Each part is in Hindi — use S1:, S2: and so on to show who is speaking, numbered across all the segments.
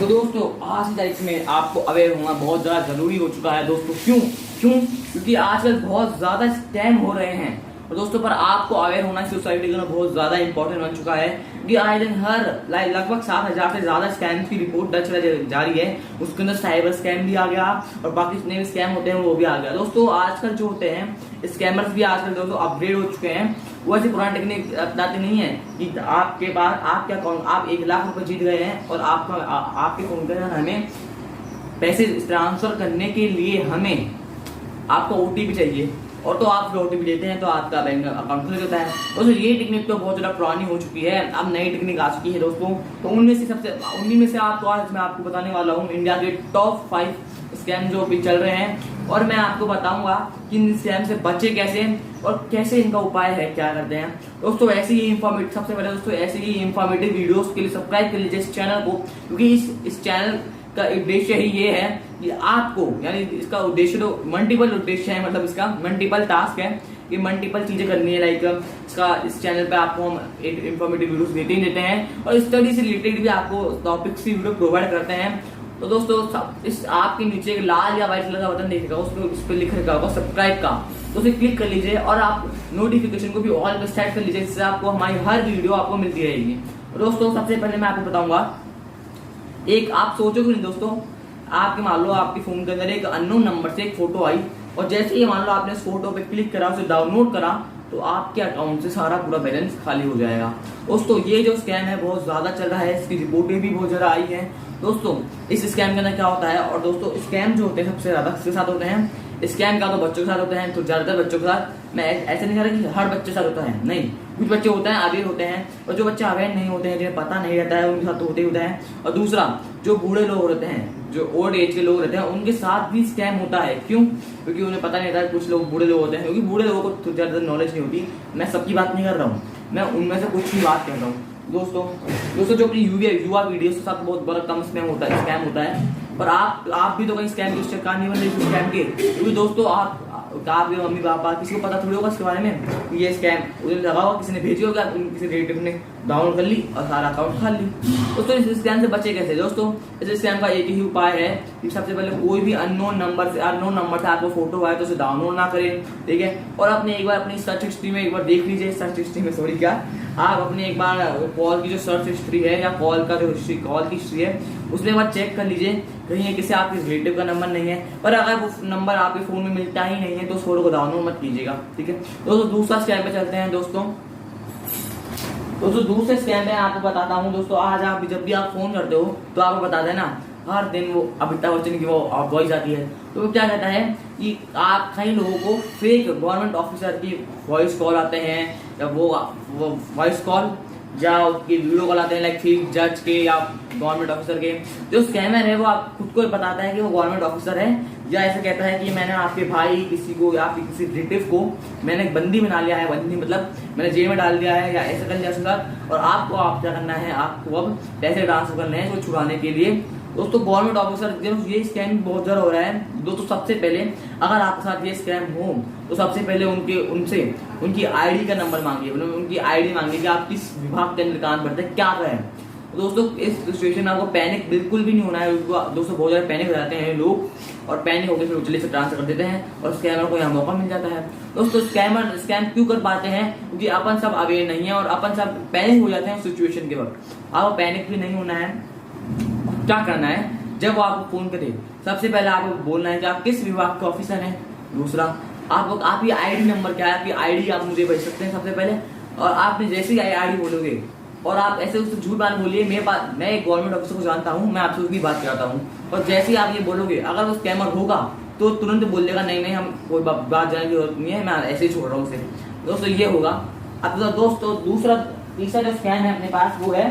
S1: तो दोस्तों आज की तारीख में आपको अवेयर होना बहुत ज़्यादा ज़रूरी हो चुका है दोस्तों। क्यों क्यों क्योंकि आजकल बहुत ज़्यादा स्कैम हो रहे हैं और दोस्तों पर आपको अवेयर होना सोसाइटी का बहुत ज़्यादा इंपॉर्टेंट बन चुका है कि आए दिन हर लगभग 7,000 से ज़्यादा स्कैम की रिपोर्ट दर्ज जा रही है। उसके अंदर साइबर स्कैम भी आ गया और बाकी जितने भी स्कैम होते हैं वो भी आ गया। दोस्तों आजकल जो होते हैं स्कैमर्स भी आजकल दोस्तों अपग्रेड हो चुके हैं। वो ऐसी पुरानी टेक्निक अपनाते नहीं है कि आपके पास आप 1 लाख रुपए जीत गए हैं और आपके फोन पे हमें पैसे ट्रांसफर करने के लिए हमें आपको ओटीपी चाहिए और तो आप ओटीपी देते हैं तो आपका बैंक अकाउंट खुल जाता है। दोस्तों ये टेक्निक तो बहुत ज़्यादा पुरानी हो चुकी है, अब नई टेक्निक आ चुकी है दोस्तों। तो उनमें से आपको आज मैं आपको बताने वाला हूँ इंडिया के टॉप 5 स्कैम जो अभी चल रहे हैं और मैं आपको बताऊंगा कि इन स्कैम से बचे कैसे और कैसे इनका उपाय है, क्या करते हैं। दोस्तों ऐसे ही सबसे पहले दोस्तों ऐसे ही इंफॉर्मेटिव वीडियोस के लिए सब्सक्राइब कर लीजिए इस चैनल को, क्योंकि इस चैनल का उद्देश्य ही ये है कि आपको यानी इसका उद्देश्य तो मल्टीपल उद्देश्य है, मतलब इसका मल्टीपल टास्क है कि मल्टीपल चीजें करनी है। लाइक इस चैनल पे आपको हम एक इंफॉर्मेटिव वीडियोस देते हैं और स्टडी से रिलेटेड भी आपको टॉपिक्स की वीडियो प्रोवाइड करते हैं। तो दोस्तों इस आपके नीचे एक लाल या व्हाइट कलर का बटन दिखेगा, उस पर लिख रखा होगा सब्सक्राइब का, तो उसे क्लिक कर लीजिए और आप नोटिफिकेशन को भी ऑल पे सेट कर लीजिए, जिससे आपको हमारी हर वीडियो आपको मिलती रहेगी। दोस्तों सबसे पहले मैं आपको बताऊंगा, एक आप सोचोगे नहीं दोस्तों, आपके मान लो आपके फोन के अंदर एक अननोन नंबर से एक फोटो आई और जैसे ही मान लो आपने उस फोटो पे क्लिक करा, उसे डाउनलोड करा, तो आपके अकाउंट से सारा पूरा बैलेंस खाली हो जाएगा। दोस्तों ये जो स्कैम है बहुत ज्यादा चल रहा है, इसकी रिपोर्टें भी बहुत ज्यादा आई है। दोस्तों इस स्कैम के अंदर क्या होता है, और दोस्तों स्कैम जो होते हैं सबसे ज्यादा किसके साथ होते हैं, स्कैम का तो बच्चों के साथ होते हैं, तो ज्यादातर बच्चों के साथ। मैं ऐसे नहीं कह रहा कि हर बच्चे के साथ होता है, नहीं, कुछ बच्चे होते हैं अवेयर होते हैं और जो बच्चे अवेयर नहीं होते हैं, जिन्हें पता नहीं रहता है, उनके साथ तो होते ही होता है। और दूसरा जो बूढ़े लोग रहते हैं, जो ओल्ड एज के लोग रहते हैं, उनके साथ भी स्कैम होता है। क्यों? क्योंकि उन्हें पता नहीं रहता है। कुछ लोग बूढ़े लोग होते हैं, क्योंकि बूढ़े लोगों को ज्यादा नॉलेज नहीं होती। मैं सबकी बात नहीं कर रहा हूँ, मैं उनमें से कुछ ही बात कर रहा हूँ। दोस्तों जो अपनी युवा वीडियो के साथ बहुत बड़ा कम स्कैम होता है, पर आप भी तो कहीं स्कैम के शिकार नहीं बन रहे स्कैम के, क्योंकि दोस्तों आपके मम्मी पापा किसी को पता थोड़ी होगा इसके बारे में, ये स्कैम उन्हें लगा होगा, किसी ने भेजी होगा, किसी रिलेटिव ने डाउनलोड कर ली और सारा अकाउंट खा ली। दोस्तों इस स्कैम से बचे कैसे? दोस्तों इस स्कैम का एक ही उपाय है कि सबसे पहले कोई भी अननोन नंबर से आपको फोटो आए तो उसे डाउनलोड ना करें, ठीक है। और अपने एक बार अपनी सर्च हिस्ट्री में एक बार देख लीजिए, आप अपने एक बार कॉल की जो सर्च हिस्ट्री है या कॉल की हिस्ट्री है उसमें एक बार चेक कर लीजिए कहीं किसी आपके रिलेटिव का नंबर नहीं है। पर अगर वो नंबर आपके फोन में मिलता ही नहीं है तो उस फोटो को डाउनलोड मत कीजिएगा, ठीक है। दोस्तों दूसरा स्कैम पे चलते हैं। दोस्तों दूसरे स्कैम में आपको बताता हूँ। दोस्तों आज आप जब भी आप फोन करते हो तो आपको बता देना हर दिन वो अमिताभ बच्चन की वो वॉइस आती है, तो वो क्या कहता है कि आप कई लोगों को फेक गवर्नमेंट ऑफिसर की वॉइस कॉल आते हैं या वो वॉइस कॉल या उसकी वीडियो कॉल आते हैं, लाइक चीफ जज के या गवर्नमेंट ऑफिसर के। जो स्कैमर है वो आप खुद को बताता है कि वो गवर्नमेंट ऑफिसर है, या ऐसे कहता है कि मैंने आपके भाई किसी को या आपके किसी रिलेटिव को मैंने बंदी बना लिया है, बंदी मतलब मैंने जेल में डाल दिया है या ऐसा कर लिया सर, और आप क्या करना है, आपको अब पैसे ट्रांसफर करने हैं उसको छुड़ाने के लिए। दोस्तों गवर्नमेंट ऑफिसर ये स्कैम बहुत ज्यादा हो रहा है। दोस्तों सबसे पहले अगर आपके साथ ये स्कैम हो तो सबसे पहले उनसे उनकी आईडी का नंबर मांगिए, मतलब उनकी आईडी मांगिए कि आप किस विभाग के अंदर काम करते हैं, क्या करें। दोस्तों इस सिचुएशन में आपको पैनिक बिल्कुल भी नहीं होना है। दोस्तों बहुत ज्यादा पैनिक हो जाते हैं लोग और पैनिक होकर फिर उजले से ट्रांसफर कर देते हैं और स्कैमर को यहाँ मौका मिल जाता है। दोस्तों स्कैम क्यों कर पाते हैं? क्योंकि अपन सब अवेयर नहीं है और अपन सब पैनिक हो जाते हैं उस सिचुएशन के वक्त। आपको पैनिक भी नहीं होना है। क्या करना है, जब वो आपको फोन करे सबसे पहले आपको बोलना है कि आप किस विभाग के ऑफिसर हैं। दूसरा आपकी आईडी नंबर क्या है, आपकी आईडी आप मुझे भेज सकते हैं सबसे पहले। और आपने जैसे ही आईडी बोलोगे और आप ऐसे उससे झूठ बात बोलिए, मैं एक गवर्नमेंट ऑफिसर को जानता हूँ, मैं आपसे उसकी बात कराता हूँ। और जैसे ही आप ये बोलोगे अगर वो स्कैमर होगा तो तुरंत बोल देगा नहीं हम कोई बात जानने की जरूरत नहीं है, मैं ऐसे ही छोड़ रहा हूँ उसे। दोस्तों ये होगा। अब दोस्तों तीसरा जो स्कैम है अपने पास वो है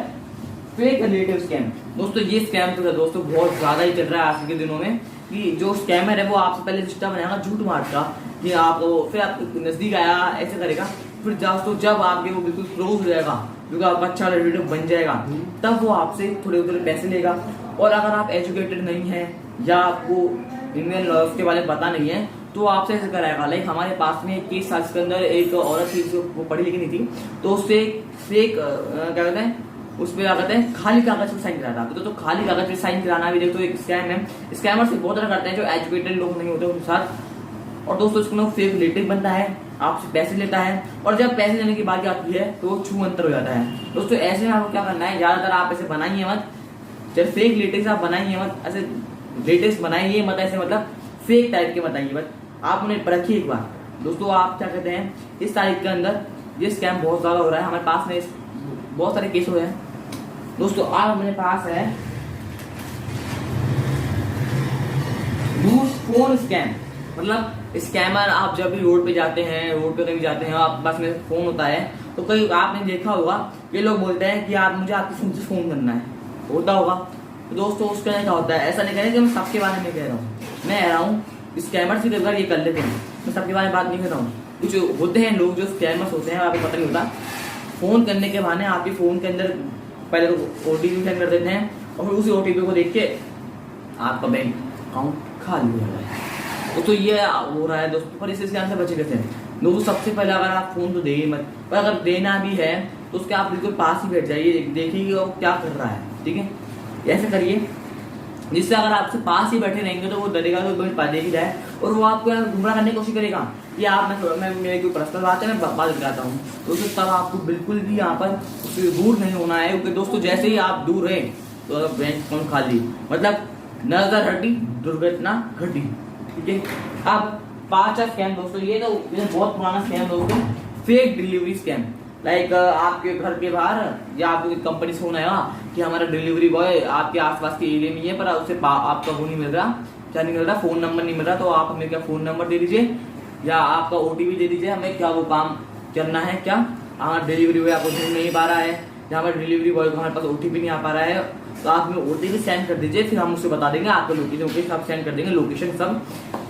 S1: फेक रिलेटिव स्कैम। दोस्तों ये स्कैम तो दोस्तों बहुत ज्यादा ही चल रहा है आज के दिनों में, कि जो स्कैमर है वो आपसे पहले रिश्ता बनाएगा झूठ मार का कि फिर आप नजदीक आया ऐसे करेगा, फिर जब आपके वो बिल्कुल क्लोज हो जाएगा, क्योंकि आपका अच्छा रिलेटिव बन जाएगा, तब वो आपसे थोड़े थोड़े पैसे लेगा। और अगर आप एजुकेटेड नहीं है या आपको इंडियन लॉज के बारे में पता नहीं है तो आपसे ऐसे कराएगा। लाइक हमारे पास में 21 साल के अंदर एक औरत थी जो वो पढ़ी लिखी नहीं थी, तो उससे फेक क्या कहते हैं उस पर क्या कहते हैं, खाली कागज पर साइन कराता है। तो खाली कागज पर साइन कराना भी देखो एक स्कैम है। स्कैमर से बहुत तरह करते हैं, जो एजुकेटेड लोग नहीं होते उनके साथ। और दोस्तों इसको फेक रिलेटिव बनता है, आपसे पैसे लेता है, और जब पैसे लेने की बात आती है तो वो छू अंतर हो जाता है। दोस्तों ऐसे में आपको क्या करना है, ज्यादातर आप ऐसे बनाइए मत, जब फेक रिलेटिव आप बनाइए मत, ऐसे लेटेस्ट बनाइए मत, ऐसे मतलब फेक टाइप के बताइए मत, आप उन्हें परखिए एक बार। दोस्तों आप क्या कहते हैं, इस तारीख के अंदर ये स्कैम बहुत ज्यादा हो रहा है, हमारे पास में बहुत सारे केस हुए हैं। दोस्तों आज मेरे पास है यूज फोन स्कैम। मतलब स्कैमर, आप जब भी रोड पे जाते हैं, रोड पे कहीं जाते हैं, आप पास में फोन होता है, तो कई आपने देखा होगा ये लोग बोलते हैं कि आप मुझे आपकी फोन से फोन करना है, होता होगा। तो दोस्तों उसके क्या होता है, ऐसा नहीं कह रहे कि मैं सबके बारे में कह रहा हूँ, मैं कह रहा हूँ स्कैमर से अगर ये कर लेते हैं, मैं सबके बारे में बात नहीं कर रहा हूँ। कुछ होते हैं लोग जो स्कैमर्स होते हैं, आपको पता नहीं होता, फोन करने के बहाने आपके फोन के अंदर पहले तो OTP सेंड कर देते हैं, और फिर उसी OTP को देख के आपका बैंक अकाउंट खाली हो जाता है। तो ये हो रहा है दोस्तों। पर इस स्कैम से बचे कैसे दोस्तों, सबसे पहले अगर आप फोन तो दे ही मत, पर अगर देना भी है तो उसके आप बिल्कुल पास ही बैठ जाइए, देखिए वो क्या कर रहा है, ठीक है, ऐसे करिए जिससे अगर आपसे पास ही बैठे रहेंगे तो वो डरेगा, तो देख ही जाए, और वो आपको गुमराह करने की कोशिश करेगा कि आप मैं मेरे कोई पर्सनल बात है, मैं बात कराता हूँ। तो तब आपको बिल्कुल भी यहाँ पर उससे दूर नहीं होना है, क्योंकि दोस्तों जैसे ही आप दूर रहे तो बैंक अकाउंट खाली, मतलब नजर हटी दुर्घटना घटी, ठीक है। अब 5 स्कैम दोस्तों, ये तो बहुत पुराना स्कैम दोस्तों, फेक डिलीवरी स्कैम। लाइक आपके घर के बाहर या आपको कंपनी से फोन आया कि हमारा डिलीवरी बॉय आपके आसपास के एरिया में ही है, पर उससे आपका वो नहीं मिल रहा, क्या नहीं मिल रहा, फोन नंबर नहीं मिल रहा, तो आप हमें क्या फोन नंबर दे दीजिए या आपका OTP दे दीजिए, हमें क्या वो काम करना है, क्या हमारा डिलीवरी बॉय आपको ढूंढ नहीं पा रहा है, या हमारे डिलीवरी बॉय को हमारे पास OTP नहीं आ पा रहा है, तो आप हमें OTP सेंड कर दीजिए, फिर हम उससे बता देंगे आपको लोकेशन, आप सेंड कर देंगे लोकेशन सब।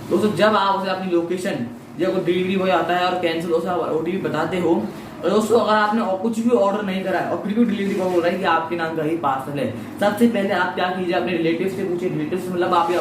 S1: दोस्तों जब आप उसे अपनी लोकेशन, जब डिलीवरी बॉय आता है और कैंसिल OTP बताते हो, और दोस्तों अगर आपने कुछ भी ऑर्डर नहीं करा है और फिर भी डिलीवरी बॉय बोल रहा है कि आपके नाम का ही पार्सल है, सबसे पहले आप क्या कीजिए, अपने रिलेटिव से पूछिए, रिलेटिव से मतलब आप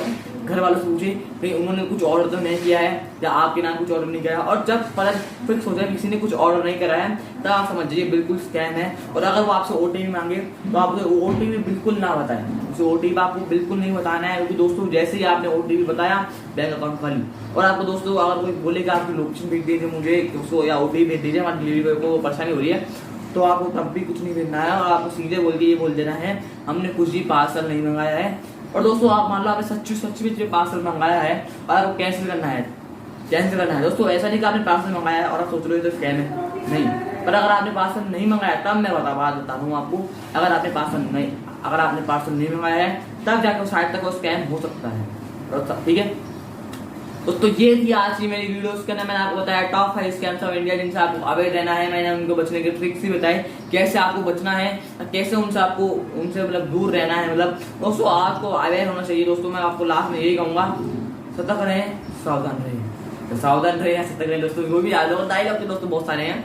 S1: घर वालों से पूछिए कि उन्होंने कुछ ऑर्डर तो नहीं किया है या आपके नाम कुछ ऑर्डर नहीं किया है, और जब पता फिक्स हो जाए किसी ने कुछ ऑर्डर नहीं करा है, तब आप समझ जाइए बिल्कुल स्कैम है। और अगर वो आपसे OTP मांगे तो आप OTP बिल्कुल ना बताएं, उसे OTP आपको बिल्कुल नहीं बताना है, क्योंकि दोस्तों जैसे ही आपने OTP बताया बैंक अकाउंट खाली। और आपको दोस्तों अगर कोई बोलेगा आपकी लोकेशन भेज दीजिए मुझे उसको, या OTP भेज दीजिए, हमारे डिलीवरी बॉय को परेशानी हो रही है, तो आपको तब भी कुछ नहीं भेजना है, और आपको सीधे बोल के ये बोल देना है हमने कुछ भी पार्सल नहीं मंगाया है। और दोस्तों आप मान लो आपने सच्ची में पार्सल मंगाया है और आपको कैंसिल करना है दोस्तों, ऐसा नहीं कि आपने पार्सल मंगाया है और आप सोच रहे हो तो स्कैम है, नहीं। पर अगर आपने पार्सल नहीं मंगाया, तब मैं बता दूँ आपको, अगर आपने पार्सल नहीं मंगाया है तब जाकर साइड तक वो स्कैम हो सकता है, ठीक है। दोस्तों ये थी आज की मेरी वीडियो, उसके अंदर मैंने आपको बताया टॉप 5 स्कैम्स ऑफ इंडिया जिनसे आपको अवेयर रहना है। मैंने उनको बचने के ट्रिक्स भी बताए, कैसे आपको बचना है, कैसे उनसे मतलब दूर रहना है। मतलब दोस्तों आपको अवेयर होना चाहिए। दोस्तों मैं आपको लास्ट में यही कहूंगा, सतर्क रहें, सावधान रहें, सतर्क रहें दोस्तों, वो भी याद होगा, डायलॉग के दोस्तों बहुत सारे हैं।